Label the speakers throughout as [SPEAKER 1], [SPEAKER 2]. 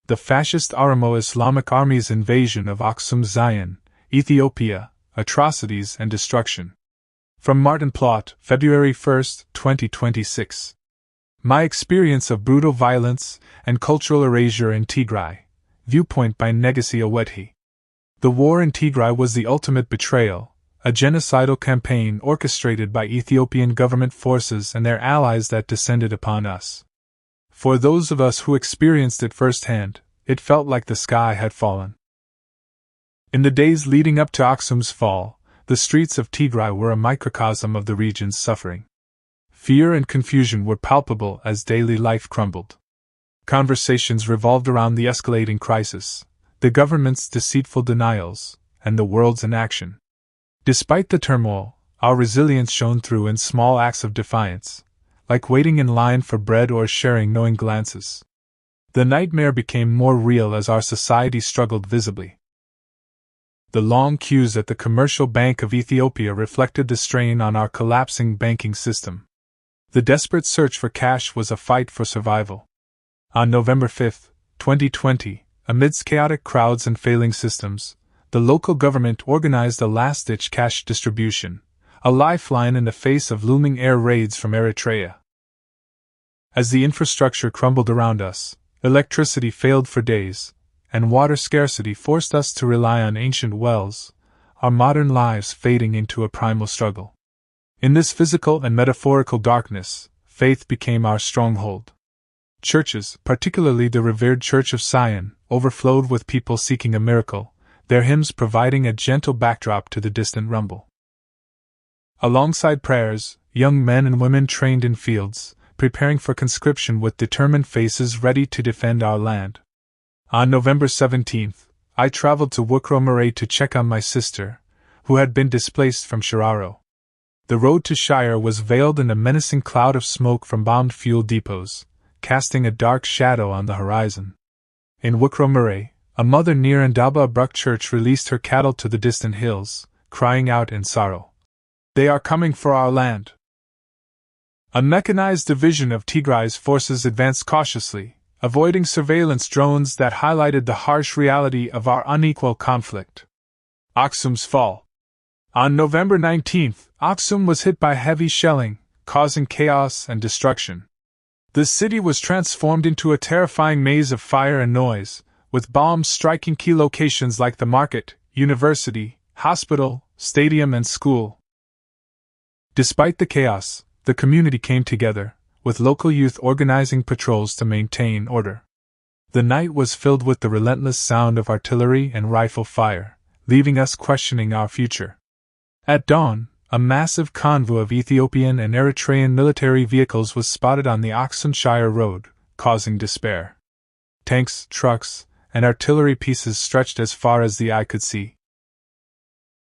[SPEAKER 1] The fascist Oromo Islamic Army's invasion of Axum, Zion, Ethiopia, Atrocities and Destruction. From Martin Plaut, February 1, 2026. My experience of brutal violence and cultural erasure in Tigray. Viewpoint by Negasi Awetehey. The war in Tigray was the ultimate betrayal, a genocidal campaign orchestrated by Ethiopian government forces and their allies that descended upon us. For those of us who experienced it firsthand, it felt like the sky had fallen. In the days leading up to Axum's fall, the streets of Tigray were a microcosm of the region's suffering. Fear and confusion were palpable as daily life crumbled. Conversations revolved around the escalating crisis, the government's deceitful denials, and the world's inaction. Despite the turmoil, our resilience shone through in small acts of defiance, like waiting in line for bread or sharing knowing glances. The nightmare became more real as our society struggled visibly. The long queues at the Commercial Bank of Ethiopia reflected the strain on our collapsing banking system. The desperate search for cash was a fight for survival. On November 5, 2020, amidst chaotic crowds and failing systems, the local government organized a last-ditch cash distribution, a lifeline in the face of looming air raids from Eritrea. As the infrastructure crumbled around us, electricity failed for days, and water scarcity forced us to rely on ancient wells, our modern lives fading into a primal struggle. In this physical and metaphorical darkness, faith became our stronghold. Churches, particularly the revered Church of Zion, overflowed with people seeking a miracle, their hymns providing a gentle backdrop to the distant rumble. Alongside prayers, young men and women trained in fields, preparing for conscription with determined faces ready to defend our land. On November 17, I traveled to Oromo to check on my sister, who had been displaced from Shiraro. The road to Shire was veiled in a menacing cloud of smoke from bombed fuel depots, casting a dark shadow on the horizon. In Oromo, a mother near Ndaba Abruck Church released her cattle to the distant hills, crying out in sorrow, "They are coming for our land!" A mechanized division of Tigray's forces advanced cautiously, avoiding surveillance drones that highlighted the harsh reality of our unequal conflict. Axum's fall. On November 19, Axum was hit by heavy shelling, causing chaos and destruction. The city was transformed into a terrifying maze of fire and noise, with bombs striking key locations like the market, university, hospital, stadium, and school. Despite the chaos, the community came together, with local youth organizing patrols to maintain order. The night was filled with the relentless sound of artillery and rifle fire, leaving us questioning our future. At dawn, a massive convoy of Ethiopian and Eritrean military vehicles was spotted on the Axum-Shire road, causing despair. Tanks, trucks, and artillery pieces stretched as far as the eye could see.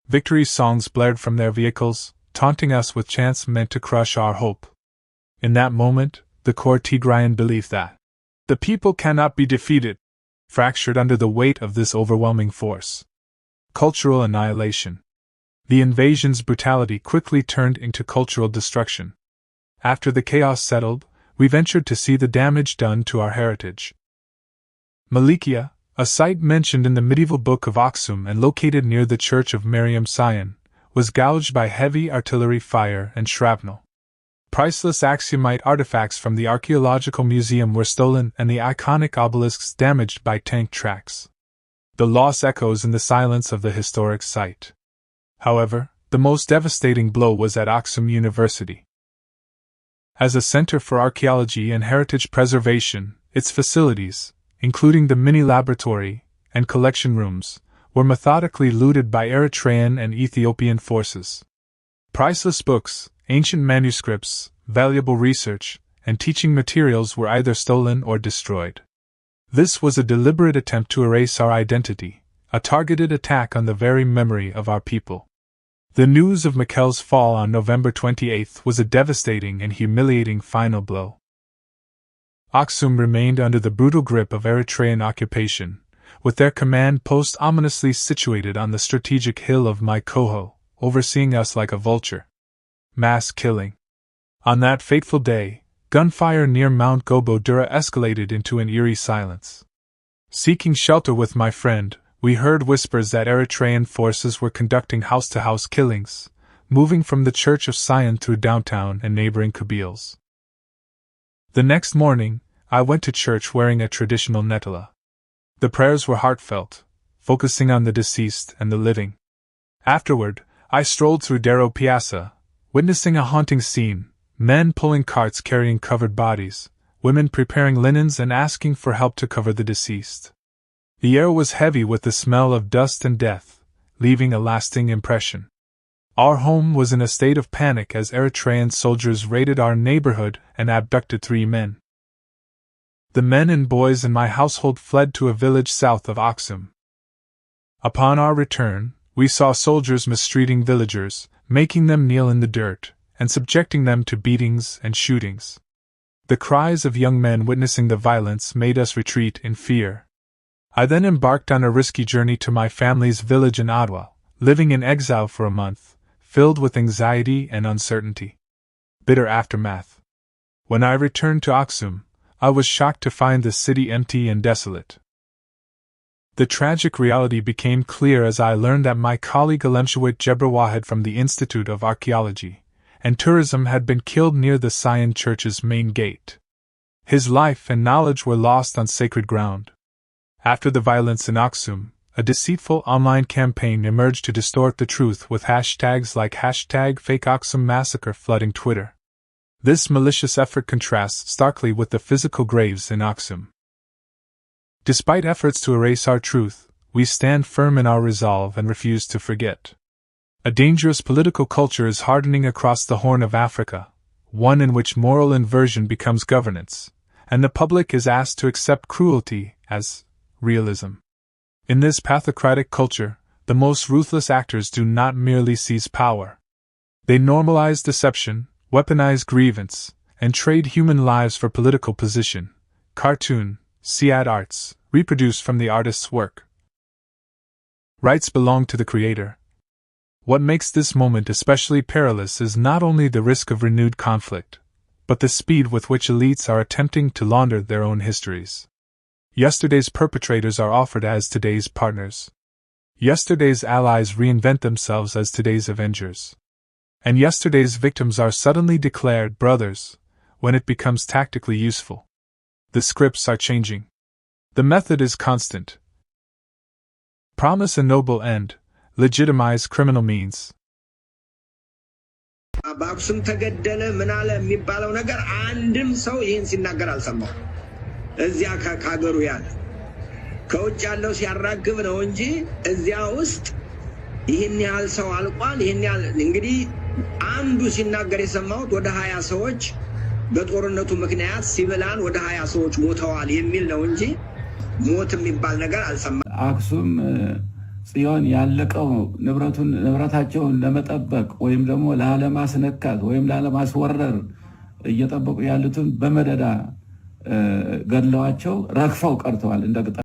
[SPEAKER 1] Victory songs blared from their vehicles, taunting us with chants meant to crush our hope. In that moment, the core Tigrayan belief that the people cannot be defeated fractured under the weight of this overwhelming force. Cultural annihilation. The invasion's brutality quickly turned into cultural destruction. After the chaos settled, we ventured to see the damage done to our heritage. Malikia, a site mentioned in the medieval book of Axum and located near the Church of Mariam Sion, was gouged by heavy artillery fire and shrapnel. Priceless Axumite artifacts from the Archaeological Museum were stolen and the iconic obelisks damaged by tank tracks. The loss echoes in the silence of the historic site. However, the most devastating blow was at Axum University. As a center for archaeology and heritage preservation, its facilities, including the mini-laboratory and collection rooms, were methodically looted by Eritrean and Ethiopian forces. Priceless books, ancient manuscripts, valuable research, and teaching materials were either stolen or destroyed. This was a deliberate attempt to erase our identity, a targeted attack on the very memory of our people. The news of Mikel's fall on November 28 was a devastating and humiliating final blow. Axum remained under the brutal grip of Eritrean occupation, with their command post ominously situated on the strategic hill of Mikoho, overseeing us like a vulture. Mass killing. On that fateful day, gunfire near Mount Gobo Dura escalated into an eerie silence. Seeking shelter with my friend, we heard whispers that Eritrean forces were conducting house-to-house killings, moving from the Church of Sion through downtown and neighboring Kabyles. The next morning, I went to church wearing a traditional netela. The prayers were heartfelt, focusing on the deceased and the living. Afterward, I strolled through Darrow Piazza, witnessing a haunting scene: men pulling carts carrying covered bodies, women preparing linens and asking for help to cover the deceased. The air was heavy with the smell of dust and death, leaving a lasting impression. Our home was in a state of panic as Eritrean soldiers raided our neighborhood and abducted 3 men. The men and boys in my household fled to a village south of Axum. Upon our return, we saw soldiers mistreating villagers, making them kneel in the dirt, and subjecting them to beatings and shootings. The cries of young men witnessing the violence made us retreat in fear. I then embarked on a risky journey to my family's village in Ottawa, living in exile for a month, filled with anxiety and uncertainty. Bitter aftermath. When I returned to Axum, I was shocked to find the city empty and desolate. The tragic reality became clear as I learned that my colleague Alemshawit Jebrawahed from the Institute of Archaeology and Tourism had been killed near the Sion Church's main gate. His life and knowledge were lost on sacred ground. After the violence in Axum, a deceitful online campaign emerged to distort the truth with hashtags like #FakeAxumMassacre flooding Twitter. This malicious effort contrasts starkly with the physical graves in Axum. Despite efforts to erase our truth, we stand firm in our resolve and refuse to forget. A dangerous political culture is hardening across the Horn of Africa, one in which moral inversion becomes governance, and the public is asked to accept cruelty as realism. In this pathocratic culture, the most ruthless actors do not merely seize power. They normalize deception, weaponize grievance, and trade human lives for political position. Cartoon, Siad Arts, reproduced from the artist's work. Rights belong to the creator. What makes this moment especially perilous is not only the risk of renewed conflict, but the speed with which elites are attempting to launder their own histories. Yesterday's perpetrators are offered as today's partners. Yesterday's allies reinvent themselves as today's avengers. And yesterday's victims are suddenly declared brothers when it becomes tactically useful. The scripts are changing. The method is constant. Promise a noble end, legitimize criminal means.
[SPEAKER 2] በአክሱም ተገደለ ምን አለ የሚባለው ነገር አንድም ሰው ይሄን ሲናገር አልሰማው። እዚያ ከሀገሩ ያለ ከውጭ ያለው ሲያራግብ ነው እንጂ እዚያ ውስጥ ይሄን ያህል ሰው አልቋል። ይሄን ያህል እንግዲህ አንዱ ሲናገር የሰማሁት ወደ 20 ሰዎች በጦርነቱ ምክንያት ሲቪላን ወደ 20 ሰዎች ሞተዋል የሚል ነው እንጂ ሞት የሚባል ነገር አልሰማም።
[SPEAKER 3] አክሱም ጽዮን ያለቀው ንብረታቸውን ለመጠበቅ ወይም ደግሞ ለዓለማስነካት ወይም ለዓለማስወረር እየጠበቁ ያሉትን በመደዳ ገድለዋቸው ረግፈው ቀርተዋል።